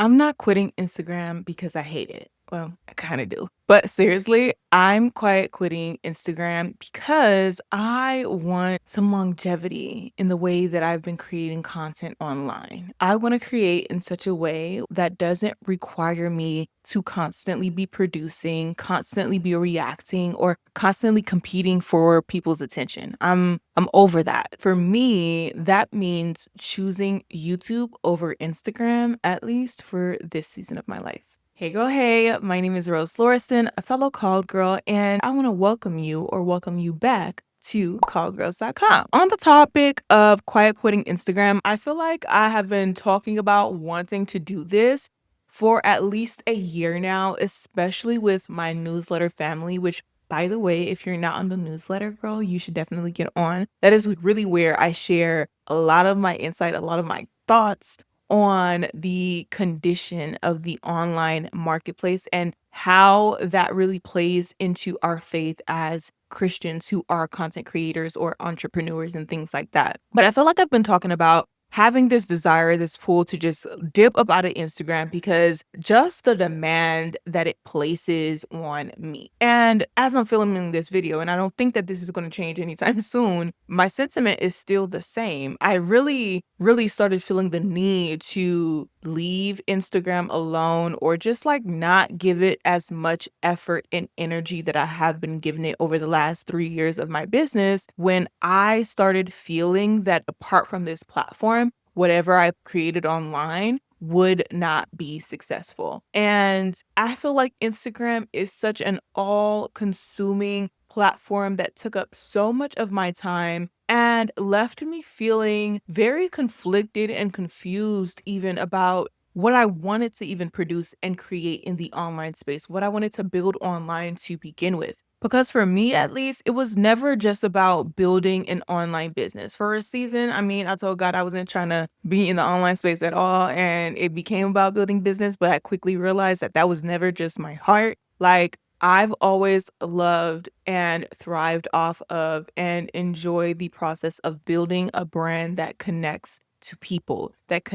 I'm not quitting Instagram because I hate it. Well, I kind of do. But seriously, I'm quiet quitting Instagram because I want some longevity in the way that I've been creating content online. I want to create in such a way that doesn't require me to constantly be producing, constantly be reacting, or constantly competing for people's attention. I'm over that. For me, that means choosing YouTube over Instagram, at least for this season of my life. Hey girl, hey, my name is Rose Lauriston, a fellow Called Girl, and I want to welcome you back to callgirls.com. On the topic of quiet quitting Instagram, I feel like I have been talking about wanting to do this for at least a year now, especially with my newsletter family, which by the way, if you're not on the newsletter, girl, you should definitely get on. That is really where I share a lot of my insight, a lot of my thoughts on the condition of the online marketplace and how that really plays into our faith as Christians who are content creators or entrepreneurs and things like that. But I feel like I've been talking about having this desire, this pull to just dip up out of Instagram because just the demand that it places on me. And as I'm filming this video, and I don't think that this is going to change anytime soon, my sentiment is still the same. I really started feeling the need to leave Instagram alone or just like not give it as much effort and energy that I have been giving it over the last 3 years of my business when I started feeling that apart from this platform, whatever I've created online would not be successful. And I feel like Instagram is such an all consuming platform that took up so much of my time and left me feeling very conflicted and confused even about what I wanted to even produce and create in the online space, what I wanted to build online to begin with. Because for me, at least, it was never just about building an online business. For a season, I told God I wasn't trying to be in the online space at all, and it became about building business, but I quickly realized that that was never just my heart. Like, I've always loved and thrived off of and enjoy the process of building a brand that connects to people, that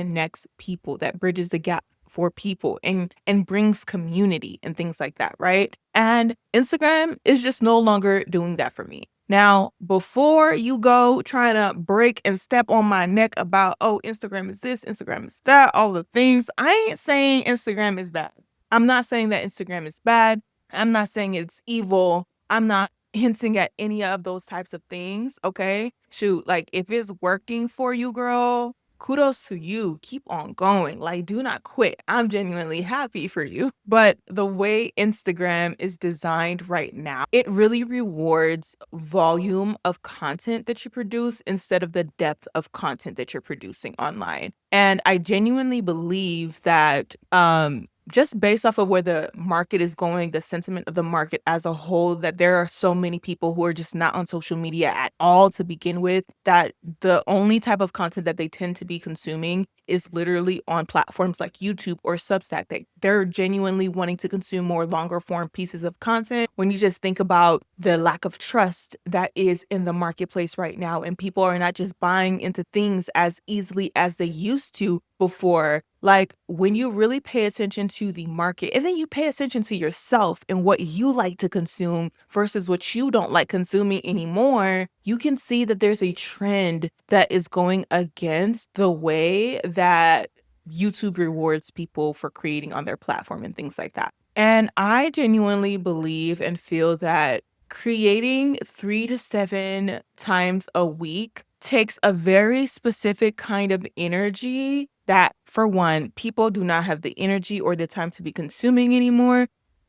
bridges the gap for people and brings community and things like that, right? And Instagram is just no longer doing that for me. Now, before you go trying to break and step on my neck about, oh, Instagram is this, Instagram is that, all the things, I ain't saying Instagram is bad. I'm not saying that Instagram is bad. I'm not saying it's evil. I'm not hinting at any of those types of things, okay? Shoot, like if it's working for you, girl, kudos to you. Keep on going. Like, do not quit. I'm genuinely happy for you. But the way Instagram is designed right now, it really rewards volume of content that you produce instead of the depth of content that you're producing online. And I genuinely believe that just based off of where the market is going, the sentiment of the market as a whole, that there are so many people who are just not on social media at all to begin with, that the only type of content that they tend to be consuming is literally on platforms like YouTube or Substack. They're genuinely wanting to consume more longer form pieces of content. When you just think about the lack of trust that is in the marketplace right now, and people are not just buying into things as easily as they used to before. Like when you really pay attention to the market and then you pay attention to yourself and what you like to consume versus what you don't like consuming anymore, you can see that there's a trend that is going against the way that YouTube rewards people for creating on their platform and things like that. And I genuinely believe and feel that creating 3 to 7 times a week takes a very specific kind of energy that, for one, people do not have the energy or the time to be consuming anymore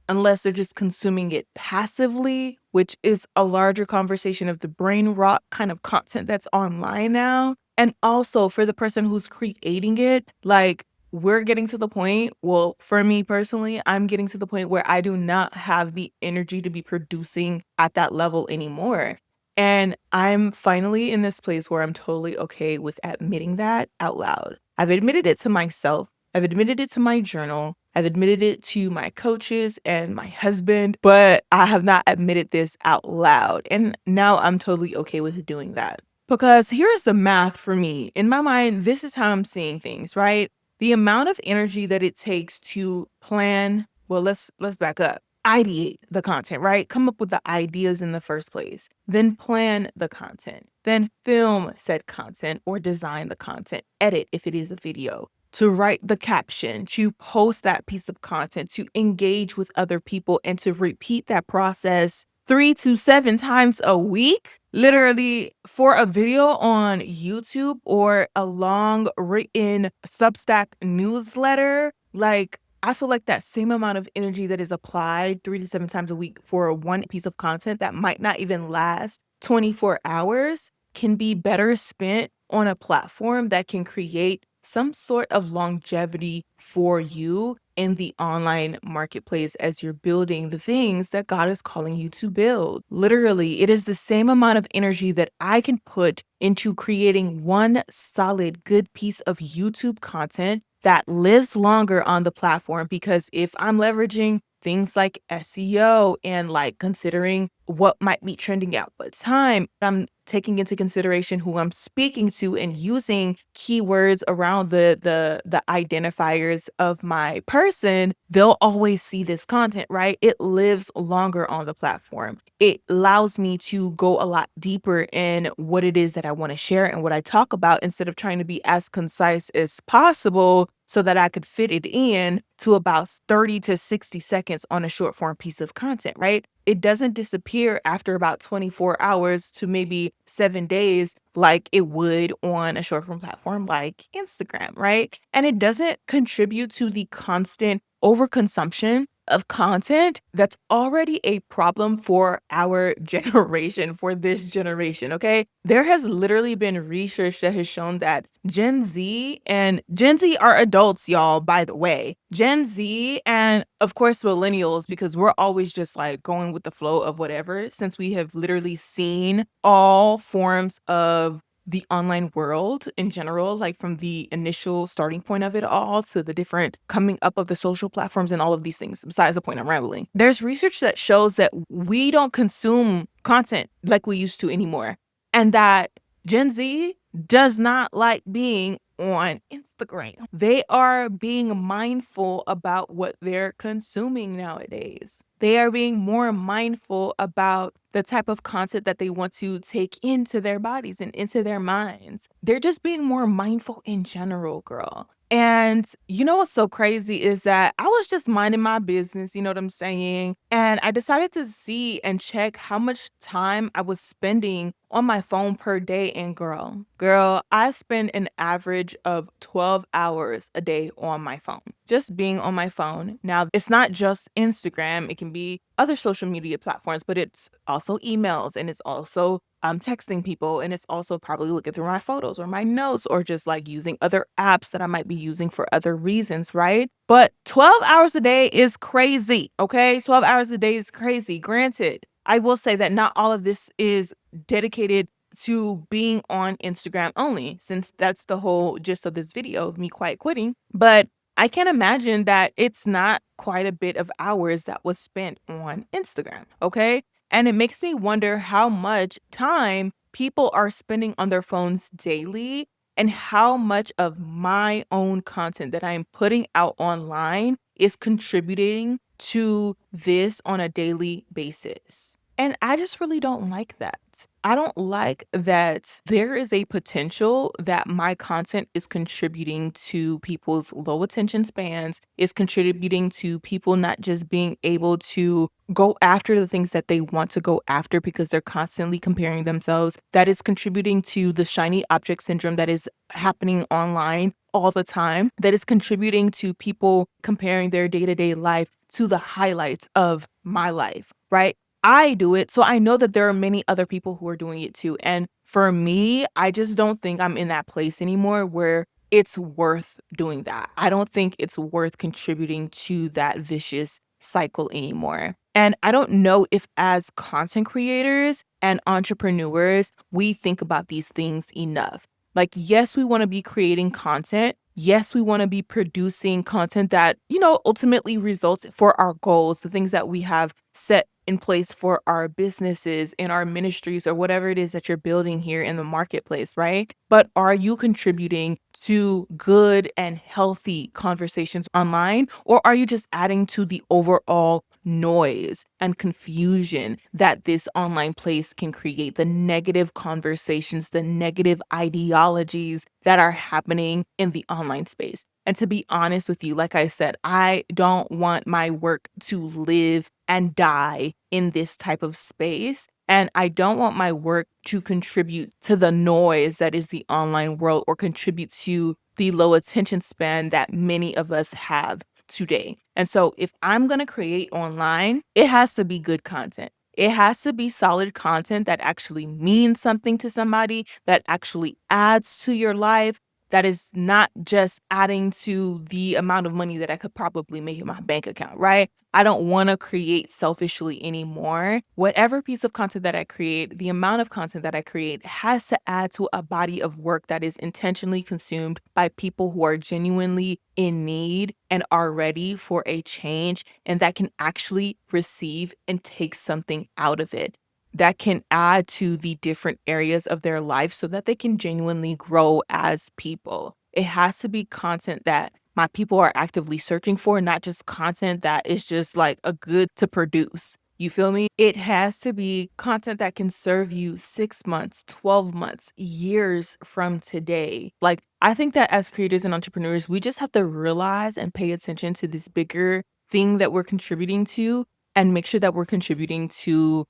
unless they're just consuming it passively, which is a larger conversation of the brain rot kind of content that's online now. And also for the person who's creating it, like we're getting to the point, well, for me personally, I'm getting to the point where I do not have the energy to be producing at that level anymore. And I'm finally in this place where I'm totally okay with admitting that out loud. I've admitted it to myself. I've admitted it to my journal. I've admitted it to my coaches and my husband, but I have not admitted this out loud. And now I'm totally okay with doing that. Because here's the math for me. In my mind, this is how I'm seeing things, right? The amount of energy that it takes to plan, well, let's back up. Ideate the content, right? Come up with the ideas in the first place, then plan the content, then film said content or design the content, edit if it is a video, to write the caption, to post that piece of content, to engage with other people, and to repeat that process 3 to 7 times a week. Literally, for a video on YouTube or a long written Substack newsletter, like, I feel like that same amount of energy that is applied 3 to 7 times a week for one piece of content that might not even last 24 hours can be better spent on a platform that can create some sort of longevity for you in the online marketplace as you're building the things that God is calling you to build. Literally, it is the same amount of energy that I can put into creating one solid, good piece of YouTube content that lives longer on the platform. Because if I'm leveraging things like SEO and like considering what might be trending at what time, I'm taking into consideration who I'm speaking to and using keywords around the identifiers of my person, they'll always see this content, right? It lives longer on the platform. It allows me to go a lot deeper in what it is that I want to share and what I talk about instead of trying to be as concise as possible so that I could fit it in to about 30 to 60 seconds on a short form piece of content, right? It doesn't disappear after about 24 hours to maybe 7 days like it would on a short form platform like Instagram, right? And it doesn't contribute to the constant overconsumption of content that's already a problem for our generation, for this generation, okay? There has literally been research that has shown that Gen Z are adults, y'all, by the way. Gen Z and of course millennials, because we're always just like going with the flow of whatever, since we have literally seen all forms of the online world in general, like from the initial starting point of it all to the different coming up of the social platforms and all of these things. Besides the point, I'm rambling. There's research that shows that we don't consume content like we used to anymore, and that Gen Z does not like being on Instagram. They are being mindful about what they're consuming nowadays. They are being more mindful about the type of content that they want to take into their bodies and into their minds. They're just being more mindful in general, girl. And you know what's so crazy is that I was just minding my business, you know what I'm saying? And I decided to see and check how much time I was spending on my phone per day. And girl, I spend an average of 12 hours a day on my phone, just being on my phone. Now, it's not just Instagram, it can be other social media platforms, but it's also emails and it's also texting people, and it's also probably looking through my photos or my notes or just like using other apps that I might be using for other reasons, right? But 12 hours a day is crazy, okay? 12 hours a day is crazy. Granted, I will say that not all of this is dedicated to being on Instagram only, since that's the whole gist of this video of me quiet quitting. But I can imagine that it's not quite a bit of hours that was spent on Instagram, okay? And it makes me wonder how much time people are spending on their phones daily and how much of my own content that I am putting out online is contributing to this on a daily basis. And I just really don't like that. I don't like that there is a potential that my content is contributing to people's low attention spans, is contributing to people not just being able to go after the things that they want to go after because they're constantly comparing themselves, that is contributing to the shiny object syndrome that is happening online all the time, that is contributing to people comparing their day-to-day life to the highlights of my life, right? I do it, so I know that there are many other people who are doing it too. And for me, I just don't think I'm in that place anymore where it's worth doing that. I don't think it's worth contributing to that vicious cycle anymore. And I don't know if as content creators and entrepreneurs, we think about these things enough. Like, yes, we want to be creating content. Yes, we want to be producing content that, ultimately results for our goals, the things that we have set in place for our businesses and our ministries or whatever it is that you're building here in the marketplace, right? But are you contributing to good and healthy conversations online? Or are you just adding to the overall noise and confusion that this online place can create? The negative conversations, the negative ideologies that are happening in the online space. And to be honest with you, like I said, I don't want my work to live and die in this type of space. And I don't want my work to contribute to the noise that is the online world or contribute to the low attention span that many of us have today. And so if I'm going to create online, it has to be good content. It has to be solid content that actually means something to somebody, that actually adds to your life, that is not just adding to the amount of money that I could probably make in my bank account, right? I don't want to create selfishly anymore. Whatever piece of content that I create, the amount of content that I create has to add to a body of work that is intentionally consumed by people who are genuinely in need and are ready for a change and that can actually receive and take something out of it, that can add to the different areas of their life so that they can genuinely grow as people. It has to be content that my people are actively searching for, not just content that is just like a good to produce. You feel me? It has to be content that can serve you 6 months, 12 months, years from today. Like, I think that as creators and entrepreneurs, we just have to realize and pay attention to this bigger thing that we're contributing to and make sure that we're contributing to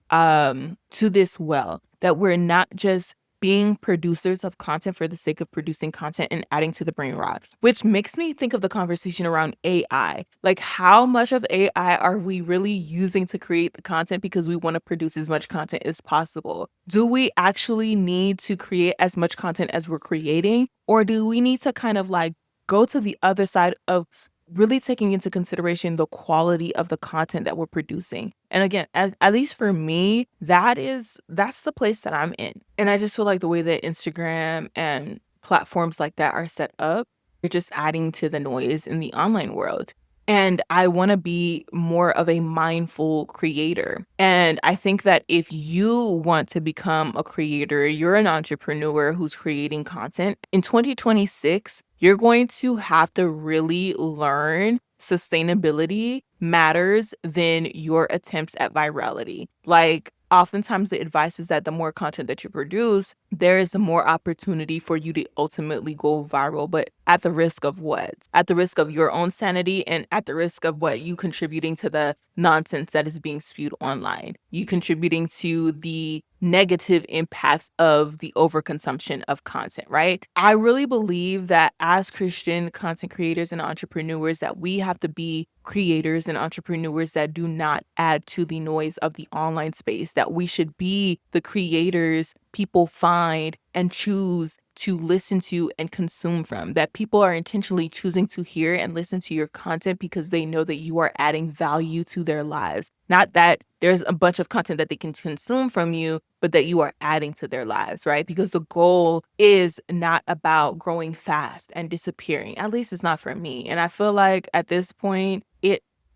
this well, that we're not just being producers of content for the sake of producing content and adding to the brain rot, which makes me think of the conversation around AI. Like, how much of AI are we really using to create the content because we want to produce as much content as possible? Do we actually need to create as much content as we're creating? Or do we need to kind of like go to the other side of really taking into consideration the quality of the content that we're producing? And again, at least for me, that's the place that I'm in. And I just feel like the way that Instagram and platforms like that are set up, you're just adding to the noise in the online world. And I want to be more of a mindful creator. And I think that if you want to become a creator, you're an entrepreneur who's creating content in 2026, you're going to have to really learn sustainability matters than your attempts at virality. Like, oftentimes the advice is that the more content that you produce, there is a more opportunity for you to ultimately go viral, but at the risk of what? At the risk of your own sanity and at the risk of what? You contributing to the nonsense that is being spewed online. You contributing to the negative impacts of the overconsumption of content, right? I really believe that as Christian content creators and entrepreneurs that we have to be creators and entrepreneurs that do not add to the noise of the online space, that we should be the creators people find and choose to listen to and consume from, that people are intentionally choosing to hear and listen to your content because they know that you are adding value to their lives. Not that there's a bunch of content that they can consume from you, but that you are adding to their lives, right? Because the goal is not about growing fast and disappearing. At least it's not for me. And I feel like at this point,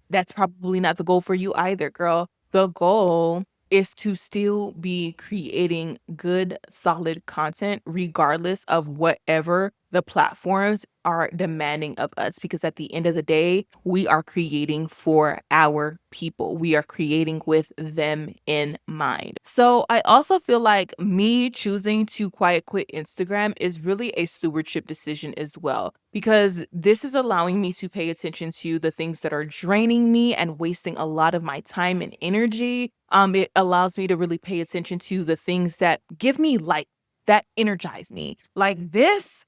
that's probably not the goal for you either, girl. The goal is to still be creating good, solid content, regardless of whatever the platforms are demanding of us. Because at the end of the day, we are creating for our people. We are creating with them in mind. So I also feel like me choosing to quiet quit Instagram is really a stewardship decision as well, because this is allowing me to pay attention to the things that are draining me and wasting a lot of my time and energy. It allows me to really pay attention to the things that give me light, that energize me. Like this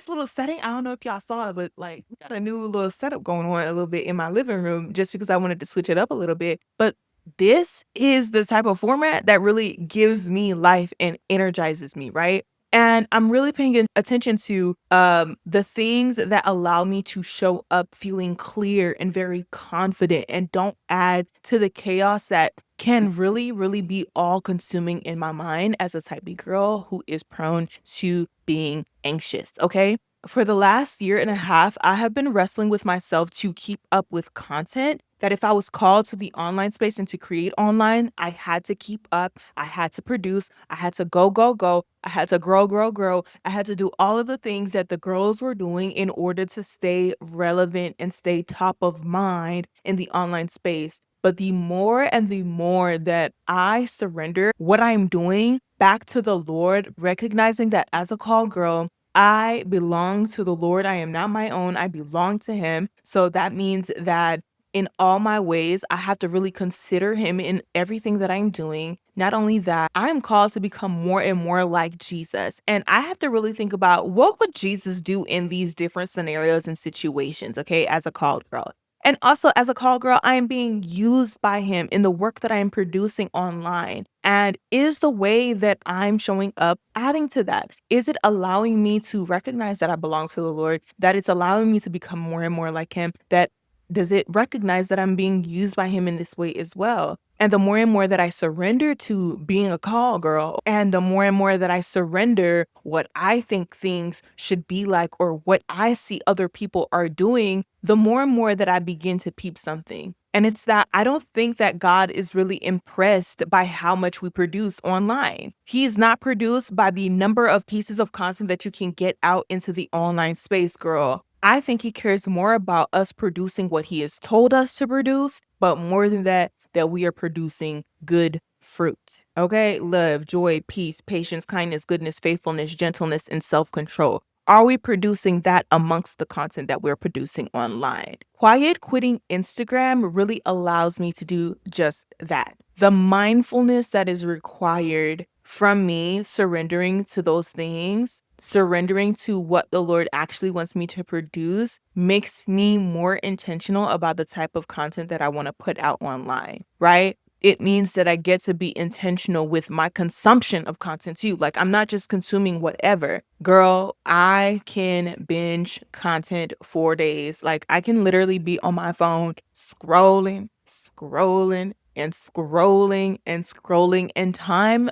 little setting, I don't know if y'all saw it, but like we got a new little setup going on a little bit in my living room just because I wanted to switch it up a little bit. But this is the type of format that really gives me life and energizes me, right? And I'm really paying attention to the things that allow me to show up feeling clear and very confident and don't add to the chaos that can really, really be all consuming in my mind as a type B girl who is prone to being anxious. Okay. For the last year and a half, I have been wrestling with myself to keep up with content that if I was called to the online space and to create online, I had to keep up. I had to produce. I had to go, go, go. I had to grow, grow, grow. I had to do all of the things that the girls were doing in order to stay relevant and stay top of mind in the online space. But the more and the more that I surrender what I'm doing back to the Lord, recognizing that as a call girl, I belong to the Lord. I am not my own. I belong to Him. So that means that in all my ways, I have to really consider Him in everything that I'm doing. Not only that, I'm called to become more and more like Jesus. And I have to really think about what would Jesus do in these different scenarios and situations, okay, as a called girl. And also, as a call girl, I am being used by Him in the work that I am producing online. And is the way that I'm showing up adding to that? Is it allowing me to recognize that I belong to the Lord, that it's allowing me to become more and more like Him, that does it recognize that I'm being used by Him in this way as well? And the more and more that I surrender to being a call girl, and the more and more that I surrender what I think things should be like or what I see other people are doing, the more and more that I begin to peep something. And it's that I don't think that God is really impressed by how much we produce online. He is not produced by the number of pieces of content that you can get out into the online space, girl. I think He cares more about us producing what He has told us to produce, but more than that, that we are producing good fruit. Okay? Love, joy, peace, patience, kindness, goodness, faithfulness, gentleness, and self-control. Are we producing that amongst the content that we're producing online? Quiet quitting Instagram really allows me to do just that. The mindfulness that is required from me surrendering to those things, surrendering to what the Lord actually wants me to produce, makes me more intentional about the type of content that I want to put out online, right? It means that I get to be intentional with my consumption of content too. Like, I'm not just consuming whatever. Girl, I can binge content for days. Like, I can literally be on my phone scrolling, scrolling, and scrolling and scrolling, and time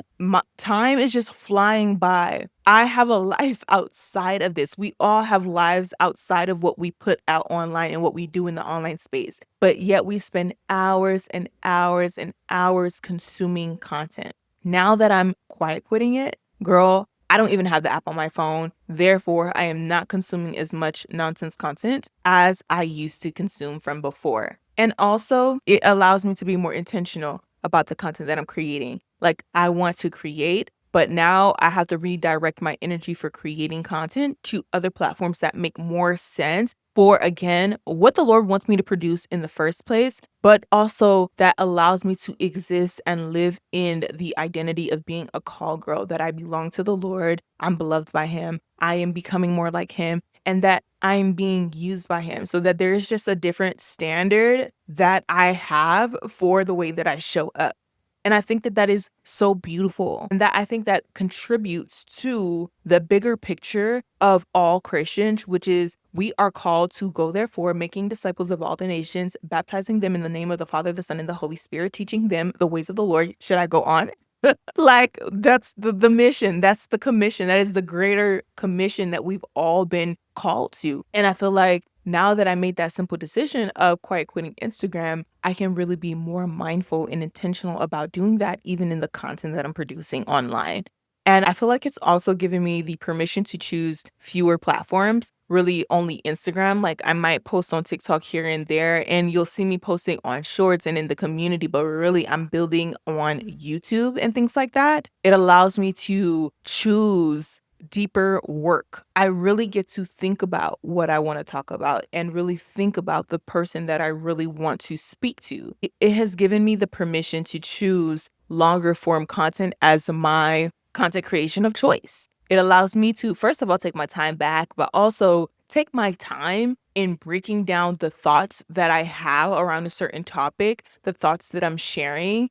is just flying by. I have a life outside of this. We all have lives outside of what we put out online and what we do in the online space. But yet we spend hours and hours and hours consuming content. Now that I'm quiet quitting it, girl, I don't even have the app on my phone. Therefore, I am not consuming as much nonsense content as I used to consume from before. And also, it allows me to be more intentional about the content that I'm creating. Like, I want to create, but now I have to redirect my energy for creating content to other platforms that make more sense for, again, what the Lord wants me to produce in the first place, but also that allows me to exist and live in the identity of being a call girl, that I belong to the Lord, I'm beloved by Him, I am becoming more like Him, and that I'm being used by Him, so that there is just a different standard that I have for the way that I show up. And I think that that is so beautiful, and that I think that contributes to the bigger picture of all Christians, which is we are called to go therefore, making disciples of all the nations, baptizing them in the name of the Father, the Son, and the Holy Spirit, teaching them the ways of the Lord. Should I go on? Like, that's the mission. That's the commission. That is the greater commission that we've all been called to. And I feel like now that I made that simple decision of quiet quitting Instagram, I can really be more mindful and intentional about doing that, even in the content that I'm producing online. And I feel like it's also given me the permission to choose fewer platforms, really only Instagram. Like, I might post on TikTok here and there, and you'll see me posting on shorts and in the community, but really I'm building on YouTube and things like that. It allows me to choose deeper work. I really get to think about what I want to talk about and really think about the person that I really want to speak to. It has given me the permission to choose longer form content as my content creation of choice. It allows me to, first of all, take my time back, but also take my time in breaking down the thoughts that I have around a certain topic, the thoughts that I'm sharing,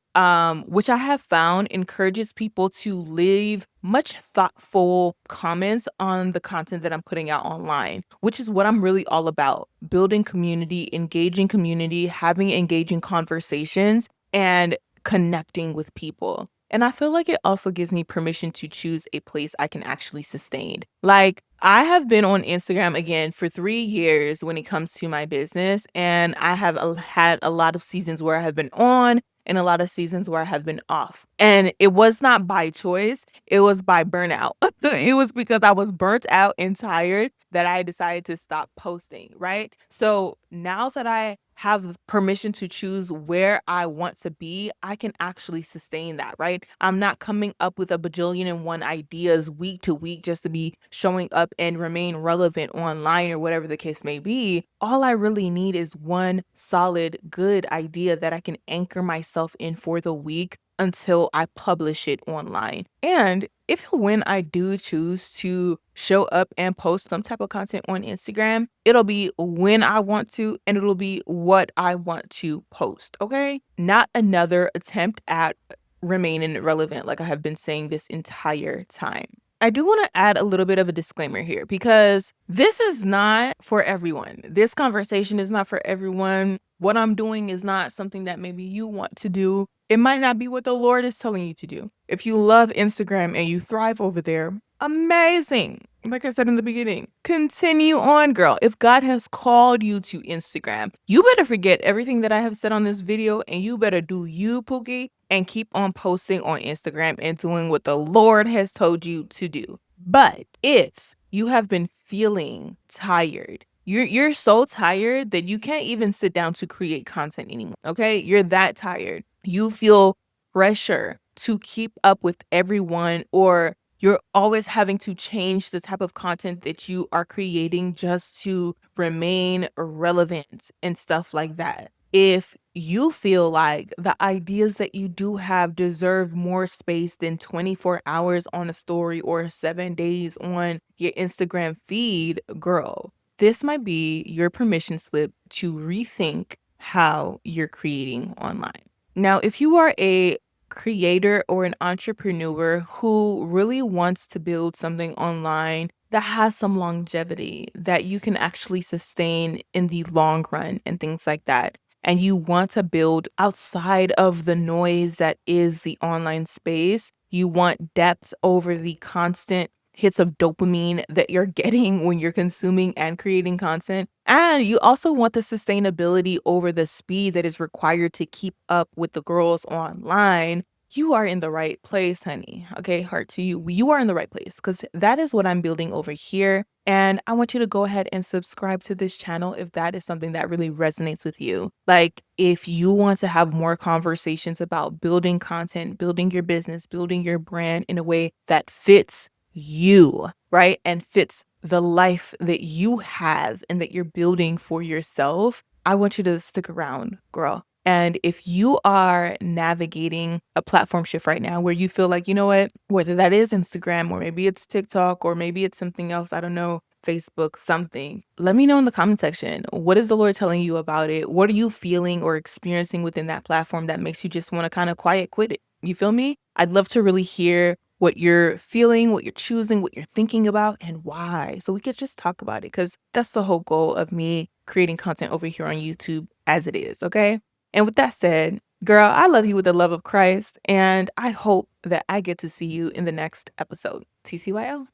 which I have found encourages people to leave much thoughtful comments on the content that I'm putting out online, which is what I'm really all about: building community, engaging community, having engaging conversations, and connecting with people. And I feel like it also gives me permission to choose a place I can actually sustain. Like, I have been on Instagram again for 3 years when it comes to my business, and I have had a lot of seasons where I have been on and a lot of seasons where I have been off. And it was not by choice, it was by burnout. It was because I was burnt out and tired that I decided to stop posting, right? So now that I have permission to choose where I want to be, I can actually sustain that, right? I'm not coming up with a bajillion and one ideas week to week just to be showing up and remain relevant online or whatever the case may be. All I really need is one solid, good idea that I can anchor myself in for the week until I publish it online. And if and when I do choose to show up and post some type of content on Instagram, it'll be when I want to and it'll be what I want to post, okay? Not another attempt at remaining relevant like I have been saying this entire time. I do want to add a little bit of a disclaimer here because this is not for everyone. This conversation is not for everyone. What I'm doing is not something that maybe you want to do. It might not be what the Lord is telling you to do. If you love Instagram and you thrive over there, amazing. Like I said in the beginning, continue on, girl. If God has called you to Instagram, you better forget everything that I have said on this video and you better do you, Pookie, and keep on posting on Instagram and doing what the Lord has told you to do. But if you have been feeling tired, you're so tired that you can't even sit down to create content anymore, okay? You're that tired. You feel pressure to keep up with everyone, or you're always having to change the type of content that you are creating just to remain relevant and stuff like that. If you feel like the ideas that you do have deserve more space than 24 hours on a story or 7 days on your Instagram feed, girl, this might be your permission slip to rethink how you're creating online. Now, if you are a creator or an entrepreneur who really wants to build something online that has some longevity that you can actually sustain in the long run and things like that, and you want to build outside of the noise that is the online space, you want depth over the constant hits of dopamine that you're getting when you're consuming and creating content. And you also want the sustainability over the speed that is required to keep up with the girls online. You are in the right place, honey. Okay, heart to you. You are in the right place because that is what I'm building over here. And I want you to go ahead and subscribe to this channel if that is something that really resonates with you. Like, if you want to have more conversations about building content, building your business, building your brand in a way that fits you, right? And fits the life that you have and that you're building for yourself, I want you to stick around, girl. And if you are navigating a platform shift right now where you feel like, you know what, whether that is Instagram or maybe it's TikTok or maybe it's something else, I don't know, Facebook, something, let me know in the comment section. What is the Lord telling you about it? What are you feeling or experiencing within that platform that makes you just want to kind of quiet quit it? You feel me? I'd love to really hear what you're feeling, what you're choosing, what you're thinking about, and why. So we could just talk about it because that's the whole goal of me creating content over here on YouTube as it is, okay? And with that said, girl, I love you with the love of Christ, and I hope that I get to see you in the next episode. TCYL.